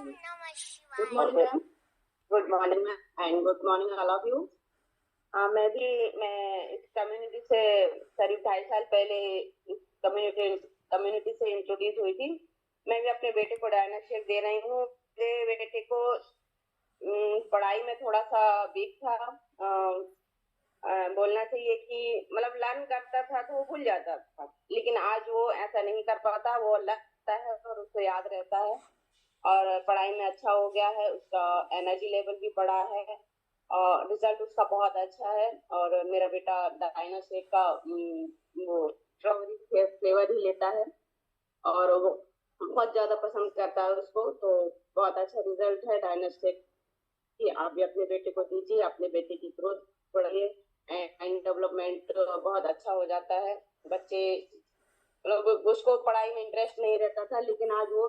morning. Good morning, ma'am. Good morning, ma'am, and good morning all of you. मैं इस community से करीब 2.5 साल पहले इस कम्युनिटी से इंट्रोड्यूस हुई थी। मैं भी अपने बेटे को डायनाशेक दे रही हूँ। मेरे बेटे को पढ़ाई में थोड़ा सा वीक था। बोलना चाहिए कि मतलब लर्न करता था तो वो भूल जाता था, लेकिन आज वो ऐसा नहीं कर पाता। वो लगता है और उसको याद रहता है और पढ़ाई में अच्छा हो गया है। उसका एनर्जी लेवल भी बढ़ा है और रिजल्ट उसका बहुत अच्छा है। और मेरा बेटा डायनाशेक का वो स्ट्रॉबेरी फ्लेवर ही लेता है और वो बहुत ज्यादा पसंद करता है उसको। तो बहुत अच्छा रिजल्ट है डायनाशेक कि आप भी अपने बेटे को दीजिए। अपने बेटे की ग्रोथ बढ़िए एंड डेवलपमेंट बहुत अच्छा हो जाता है। बच्चे मतलब उसको पढ़ाई में इंटरेस्ट नहीं रहता था, लेकिन आज वो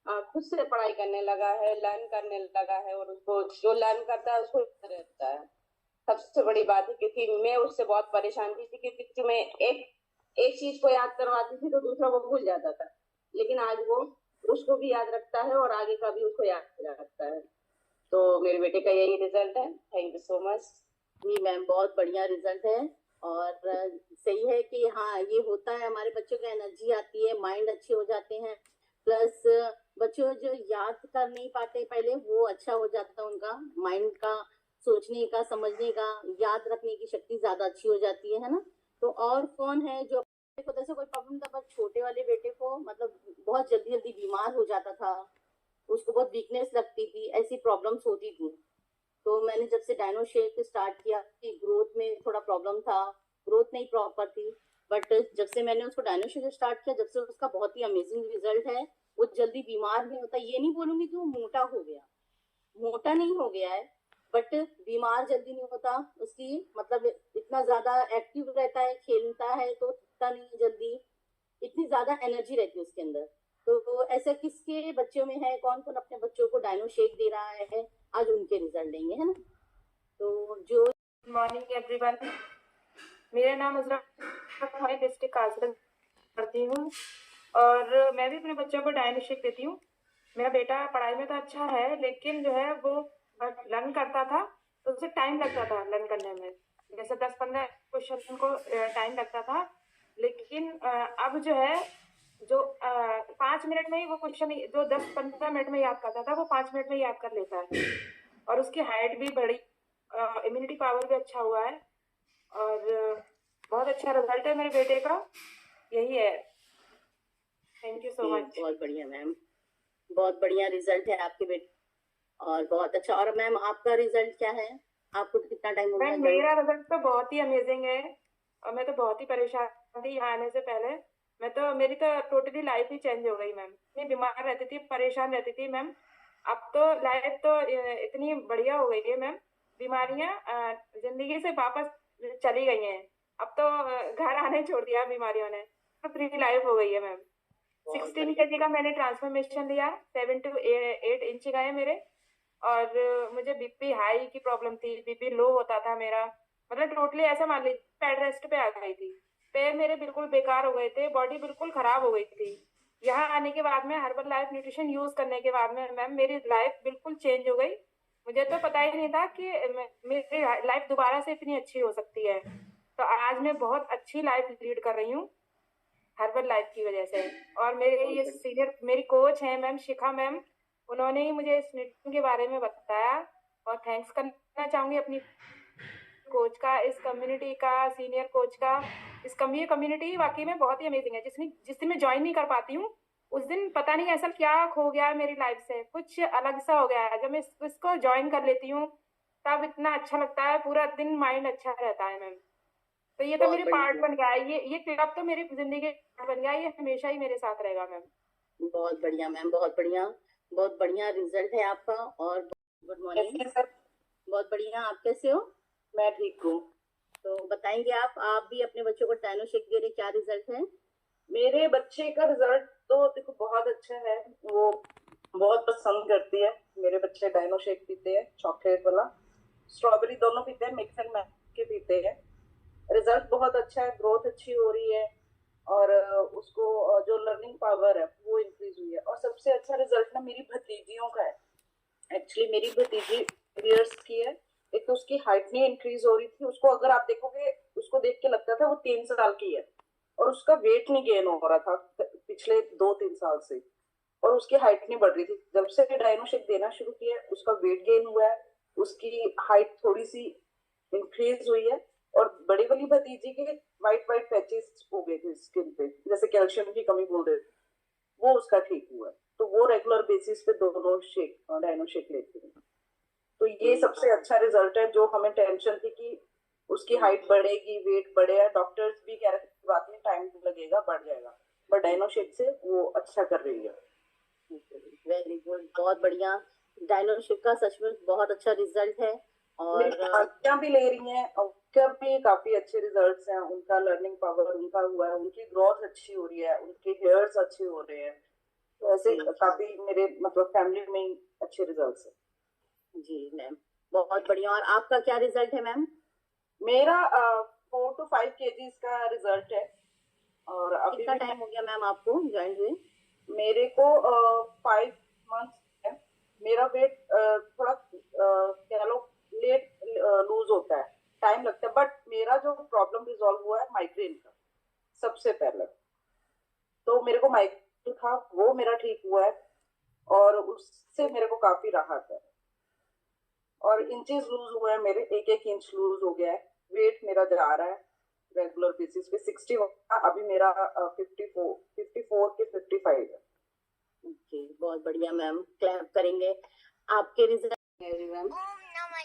खुद से पढ़ाई करने लगा है, लर्न करने लगा है और उसको जो लर्न करता है उसको याद रहता है। सबसे बड़ी बात है क्योंकि मैं उससे बहुत परेशान थी क्योंकि मैं एक चीज को याद करवाती थी तो दूसरा वो भूल जाता था, लेकिन आज वो उसको भी याद रखता है और आगे का भी उसको याद रखता है। तो मेरे बेटे का यही रिजल्ट है। Thank you so much. जी मैम, बहुत बढ़िया रिजल्ट है और सही है कि हाँ ये होता है, हमारे बच्चों की एनर्जी आती है, माइंड अच्छे हो जाते हैं, प्लस बच्चों जो याद कर नहीं पाते पहले वो अच्छा हो जाता है, उनका माइंड का सोचने का, समझने का, याद रखने की शक्ति ज्यादा अच्छी हो जाती है ना। तो और कौन है जो को जैसे कोई प्रॉब्लम था, बस छोटे वाले बेटे को मतलब बहुत जल्दी जल्दी बीमार हो जाता था, उसको बहुत वीकनेस लगती थी, ऐसी प्रॉब्लम्स होती थी। तो मैंने जब से डायनोशेक स्टार्ट किया कि ग्रोथ में थोड़ा प्रॉब्लम था, ग्रोथ नहीं प्रॉपर थी, बट जब से मैंने उसको डायनोशेक स्टार्ट किया, जब से उसका बहुत ही अमेजिंग रिजल्ट है। वो जल्दी बीमार नहीं होता। ये नहीं बोलूंगी कि वो मोटा हो गया, मोटा नहीं हो गया है, बट बीमार जल्दी नहीं होता। उसकी मतलब इतना ज्यादा एक्टिव रहता है, खेलता है तो थकता नहीं जल्दी, इतनी ज्यादा एनर्जी रहती है उसके अंदर। तो ऐसा किसके बच्चों में है, कौन कौन अपने बच्चों को डायनोशेक दे रहा है, आज उनके रिजल्ट लेंगे, है ना। तो जो गुड मॉर्निंग एवरीवन, मेरा नाम अजरा है, डिस्ट्रिक्ट कासगंज करती हूँ और मैं भी अपने बच्चों को डायनोशेक देती हूँ। मेरा बेटा पढ़ाई में तो अच्छा है, लेकिन जो है वो लर्न करता था तो उसे टाइम लगता था लर्न करने में। जैसे 10-15 क्वेश्चन को टाइम लगता था, लेकिन अब जो है जो 5 मिनट में ही वो क्वेश्चन जो 10-15 मिनट में याद करता था वो 5 मिनट में याद कर लेता है। और उसकी हाइट भी बढ़ी, इम्यूनिटी पावर भी अच्छा हुआ है और बहुत अच्छा रिजल्ट है मेरे बेटे का। यही है। Thank you so much. बहुत बढ़िया मैम, बहुत बढ़िया रिजल्ट है आपके बेटे और बहुत अच्छा। और मैम आपका रिजल्ट क्या है, आपको कितना टाइम हो गया? मेरा रिजल्ट तो बहुत ही अमेजिंग है और मैं तो बहुत ही परेशान थी यहाँ आने से पहले। मेरी तो टोटली लाइफ ही चेंज हो गई मैम। इतनी बीमार रहती थी, परेशान रहती थी मैम, अब तो लाइफ तो इतनी बढ़िया हो गई है मैम। बीमारियां जिंदगी से वापस चली गई हैं। अब तो घर आने छोड़ दिया बीमारियों ने, तो फ्री लाइफ हो गई है मैम। 16 kg का मैंने ट्रांसफॉर्मेशन लिया, 7 to 8 इंच का है मेरे। और मुझे बीपी हाई की प्रॉब्लम थी, बीपी लो होता था मेरा, मतलब टोटली ऐसा मान लीजिए बेड रेस्ट पे आ गई थी। पैर मेरे बिल्कुल बेकार हो गए थे, बॉडी बिल्कुल खराब हो गई थी। यहाँ आने के बाद में हर्बल लाइफ न्यूट्रिशन यूज करने के बाद में मैम मेरी लाइफ बिल्कुल चेंज हो गई। मुझे तो पता ही नहीं था कि मेरी लाइफ दोबारा से इतनी अच्छी हो सकती है। तो आज मैं बहुत अच्छी लाइफ लीड कर रही हूँ हर्बल लाइफ की वजह से। और मेरे ये सीनियर मेरी कोच हैं मैम शिखा मैम, उन्होंने ही मुझे इस न्यूट्रिशन के बारे में बताया और थैंक्स करना चाहूंगी अपनी कोच का, इस कम्युनिटी का, सीनियर कोच का। ये कम्युनिटी वाकई में बहुत ही अमेजिंग है। जिस दिन मैं ज्वाइन नहीं कर पाती हूँ उस दिन पता नहीं ऐसा क्या खो गया है मेरी लाइफ से, कुछ अलग सा हो गया है। जब मैं इसको ज्वाइन कर लेती हूँ तब इतना अच्छा लगता है, पूरा दिन माइंड अच्छा रहता है मैम। तो ये तो मेरे पार्ट बन गया है, ये क्लब तो मेरी जिंदगी पार्ट बन गया है, ये हमेशा ही मेरे साथ रहेगा मैम। बहुत बढ़िया मैम, बहुत बढ़िया, बहुत बढ़िया रिजल्ट है आपका। और गुड मॉर्निंग सर। बहुत बढ़िया, आप कैसे हो? मैं ठीक हूँ। तो बताएंगे आप भी अपने बच्चों को डायनोशेक दे रहे, क्या रिजल्ट है? मेरे बच्चे का रिजल्ट तो देखो बहुत अच्छा है, वो बहुत पसंद करती है। मेरे बच्चे डायनोशेक पीते हैं, चॉकलेट वाला, स्ट्रॉबेरी, दोनों पीते हैं, मिक्स एंड मैच के पीते हैं। रिजल्ट बहुत अच्छा है, ग्रोथ अच्छी हो रही है और उसको जो लर्निंग पावर है वो इंक्रीज हुई है। और सबसे अच्छा रिजल्ट ना मेरी भतीजियों का है। एक्चुअली मेरी भतीजी ईयर्स की है। एक तो उसकी हाइट नहीं इंक्रीज हो रही थी, उसको अगर आप देखोगे उसको देख के लगता था वो 3 साल की है, और उसका वेट नहीं गेन हो रहा था पिछले 2-3 साल से, और उसकी हाइट नहीं बढ़ रही थी। जब से डायनोशेक देना शुरू किया है उसका वेट गेन हुआ है, उसकी हाइट थोड़ी सी इंक्रीज हुई है, और बड़ी वाली भतीजी के वाइट वाइट पैचेस हो गए थे स्किन पे, जैसे कैल्शियम की कमी बोल रहे थे, वो उसका ठीक हुआ है। तो वो रेगुलर बेसिस पे दोनों शेक डायनोशेक लेते हैं। तो ये सबसे अच्छा रिजल्ट है। जो हमें टेंशन थी कि उसकी हाइट बढ़ेगी, वेट बढ़ेगा, डॉक्टर्स भी कह रहे थे बात में टाइम लगेगा, बढ़ जाएगा, बट डायनोशेक से वो अच्छा कर रही है। वेरी गुड, बहुत बढ़िया। डायनोशेक का सच में बहुत अच्छा रिजल्ट है। और मेरी आंटियां भी ले रही हैं, उनका भी काफी अच्छे रिजल्ट्स हैं। उनका लर्निंग पावर उनका हुआ है, उनकी ग्रोथ अच्छी हो रही है, उनके हेयर्स अच्छे हो रहे हैं। तो ऐसे काफी मेरे मतलब फैमिली में अच्छे रिजल्ट्स हैं। जी मैम, बहुत बढ़िया। और आपका क्या रिजल्ट है मैम? मेरा 4 to 5 kgs का रिजल्ट है। और अभी कितना टाइम हो गया मैम आपको ज्वाइन हुए? मेरे को 5 months है। मेरा वेट थोड़ा कह लो लेट लूज होता है, टाइम लगता है, बट मेरा जो प्रॉब्लम रिजॉल्व हुआ है माइग्रेन का सबसे पहले। तो मेरे को माइग्रेन था, वो मेरा ठीक हुआ है, और उससे मेरे को काफी राहत है। और इंचेस लूज हुए हैं मेरे, 1-1 इंच लूज हो गया है। वेट मेरा जा रहा है रेगुलर बेसिस पे 61 था, अभी मेरा 54 के 55 है। ओके, बहुत बढ़िया मैम, क्लैप करेंगे आपके रिजल्ट। मैम,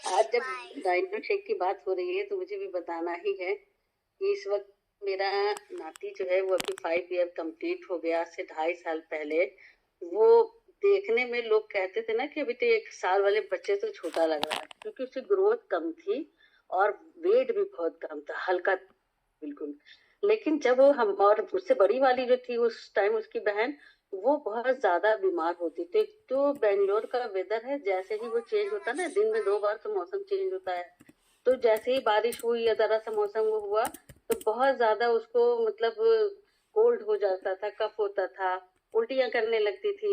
आज जब डायनोशेक की बात हो रही है तो मुझे भी बताना ही है कि इस वक्त मेरा नाती जो है वो अभी 5 ईयर कंप्लीट हो गया। से 2.5 साल पहले वो देखने में लोग कहते थे ना कि अभी तो 1 साल वाले बच्चे से छोटा लग रहा है, क्योंकि उसकी ग्रोथ कम थी और वेट भी बहुत कम था, हल्का बिल्कुल। लेकिन जब वो हम और उससे बड़ी वाली जो थी उस टाइम उसकी बहन, वो बहुत ज्यादा बीमार होती थी। एक तो बेंगलोर का वेदर है, जैसे ही वो चेंज होता है ना, दिन में 2 बार तो मौसम चेंज होता है, तो जैसे ही बारिश हुई या जरा सा मौसम वो हुआ तो बहुत ज्यादा उसको मतलब कोल्ड हो जाता था, कफ होता था, उल्टियां करने लगती थी,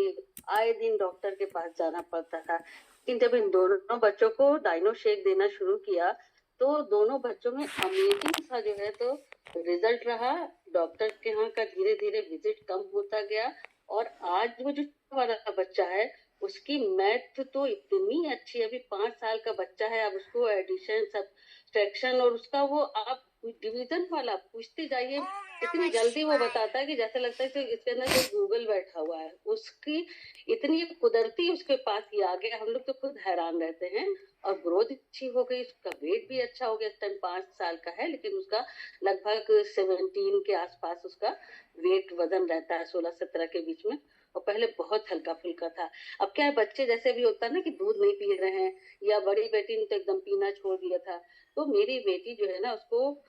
आए दिन डॉक्टर के पास जाना पड़ता था। लेकिन जब इन दोनों बच्चों को डायनोशेक देना शुरू किया तो दोनों बच्चों में अमेजिंग सा जो है तो रिजल्ट रहा। डॉक्टर के यहाँ का धीरे धीरे विजिट कम होता गया, और आज वो जो वाला बच्चा है उसकी मैथ तो इतनी अच्छी है। अभी 5 साल का बच्चा है, अब उसको एडिशन सब्ट्रैक्शन और उसका वो आप डिवीजन वाला पूछते जाइए, इतनी जल्दी वो बताता है कि जैसे लगता है कि इसके अंदर जो गूगल बैठा हुआ है। उसकी इतनी कुदरती उसके पास ये आ गया, हम लोग तो खुद हैरान रहते हैं। और ग्रोथ अच्छी हो गई, उसका वेट भी अच्छा हो गया। इस टाइम 5 साल का है, लेकिन उसका लगभग 17 के आसपास उसका वेट वजन रहता है, 16-17 के बीच में। और पहले बहुत हल्का फुल्का था। अब क्या है, बच्चे जैसे भी होता है ना कि दूध नहीं पी रहे हैं, या बड़ी बेटी ने तो एकदम पीना छोड़ दिया था, तो मेरी बेटी जो है ना उसको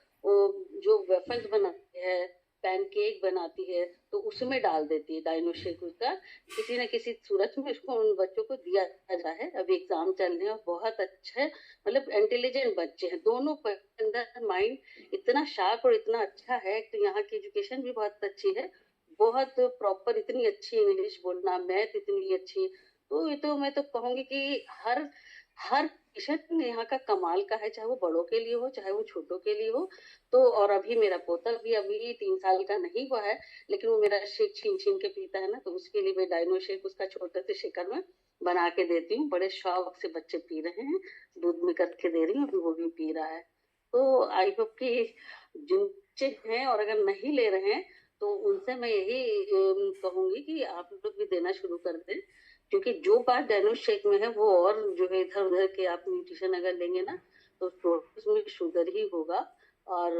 जो वेफल्स बनाती है, पैनकेक बनाती है, तो उसमें डाल देती है डायनोशेक उसका, किसी न किसी सूरत में उसको उन बच्चों को दिया जा रहा है। अभी एग्जाम चल रहे हैं, बहुत अच्छे मतलब इंटेलिजेंट बच्चे हैं दोनों, पर अंदर माइंड इतना शार्प और इतना अच्छा है। तो यहाँ की एजुकेशन भी बहुत अच्छी है, बहुत प्रॉपर, इतनी अच्छी इंग्लिश बोलना, मैथ इतनी अच्छी। तो ये तो मैं तो कहूंगी कि हर हर पेशेंट यहाँ का कमाल का है, चाहे वो बड़ों के लिए हो चाहे वो छोटों के लिए हो। तो और अभी मेरा पोता भी अभी 3 साल का नहीं हुआ है, लेकिन वो मेरा शेक छीन छीन के पीता है ना, तो उसके लिए मैं डायनोशेक उसका छोटे से शेकर में बना के देती हूँ। बड़े शौक से बच्चे पी रहे हैं, दूध में करके दे रही हूँ, अभी वो भी पी रहा है। तो आई होप कि जिन बच्चे हैं और अगर नहीं ले रहे हैं तो उनसे मैं यही कहूंगी कि आप लोग भी देना शुरू कर दें, क्योंकि जो बात डायनोशेक में है वो और जो है इधर उधर के आप न्यूट्रिशन अगर लेंगे ना तो उसमें शुगर ही होगा। और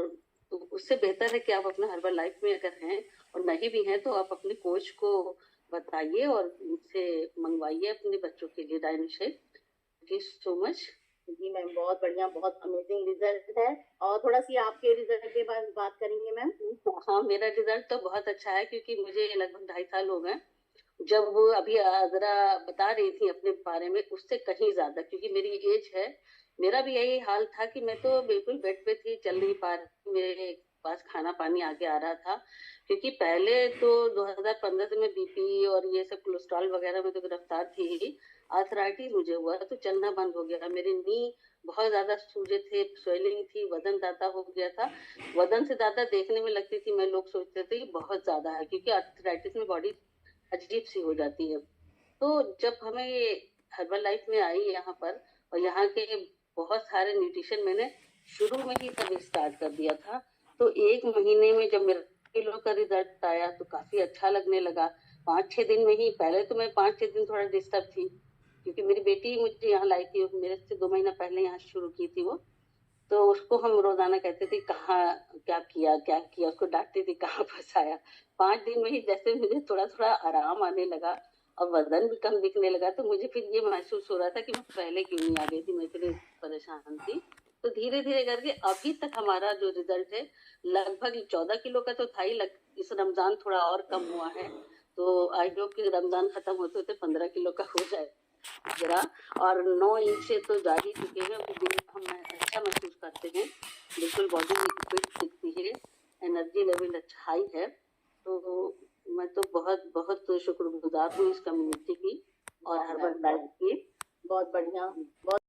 तो उससे बेहतर है कि आप अपना हर्बल लाइफ में अगर हैं और नहीं भी हैं तो आप अपने कोच को बताइए और उनसे मंगवाइए अपने बच्चों के लिए Dinoshake. Thank you so much. जी मैम, बहुत बढ़िया, बहुत अमेजिंग रिजल्ट है। और थोड़ा सी आपके रिजल्ट के बारे में बात करेंगे मैम? हाँ, मेरा रिजल्ट तो बहुत अच्छा है, क्योंकि मुझे लगभग 2.5 साल हो गए। जब वो अभी जरा बता रही थी अपने बारे में, उससे कहीं ज्यादा, क्योंकि मेरी एज है, मेरा भी यही हाल था कि मैं तो बिल्कुल बेड पे थी, चल नहीं पा रही। मेरे पास खाना पानी आगे आ रहा था, क्योंकि पहले तो 2015 से मैं बीपी और ये सब कोलेस्ट्रॉल वगैरह में तो गिरफ्तार थी ही। आर्थराइटिस मुझे हुआ तो चलना बंद हो गया, मेरे नी बहुत ज्यादा सूजे थे, स्वेलिंग थी, वजन ज्यादा हो गया था, वजन से ज्यादा देखने में लगती थी मैं, लोग सोचते थे कि बहुत ज्यादा है, क्योंकि आर्थराइटिस में बॉडी अजीब सी हो जाती है। तो जब हमें ये हर्बल लाइफ में आई यहाँ पर, और यहाँ के बहुत सारे न्यूट्रिशन मैंने शुरू में ही सब स्टार्ट कर दिया था, तो 1 महीने में जब मेरा किलो का रिजल्ट आया तो काफी अच्छा लगने लगा। 5-6 दिन में ही, पहले तो मैं 5-6 दिन थोड़ा डिस्टर्ब थी, क्योंकि मेरी बेटी मुझे यहाँ लाई थी, मेरे से 2 महीना पहले यहाँ शुरू की थी वो, तो उसको हम रोजाना कहते थे कहाँ क्या किया, उसको डांटती थी कहाँ फंसाया। 5 दिन में ही जैसे मुझे थोड़ा थोड़ा आराम आने लगा और वजन भी कम दिखने लगा, तो मुझे फिर ये महसूस हो रहा था कि मैं पहले क्यों नहीं आ गई थी, मैं इतनी परेशान थी। तो धीरे धीरे करके अभी तक हमारा जो रिजल्ट है, लगभग 14 किलो का तो था ही, इस रमजान थोड़ा और कम हुआ है, तो आई होप कि रमजान खत्म होते होते 15 किलो का हो जाए जरा, और 9 इंच से तो जा ही चुके हैं, हम अच्छा महसूस करते हैं, बिल्कुल बॉडी फिट दिखती है, एनर्जी लेवल अच्छा हाई है। तो मैं तो बहुत बहुत शुक्रगुजार हूँ इस कम्युनिटी की और हर्बल लाइफ की। बहुत बढ़िया, बहुत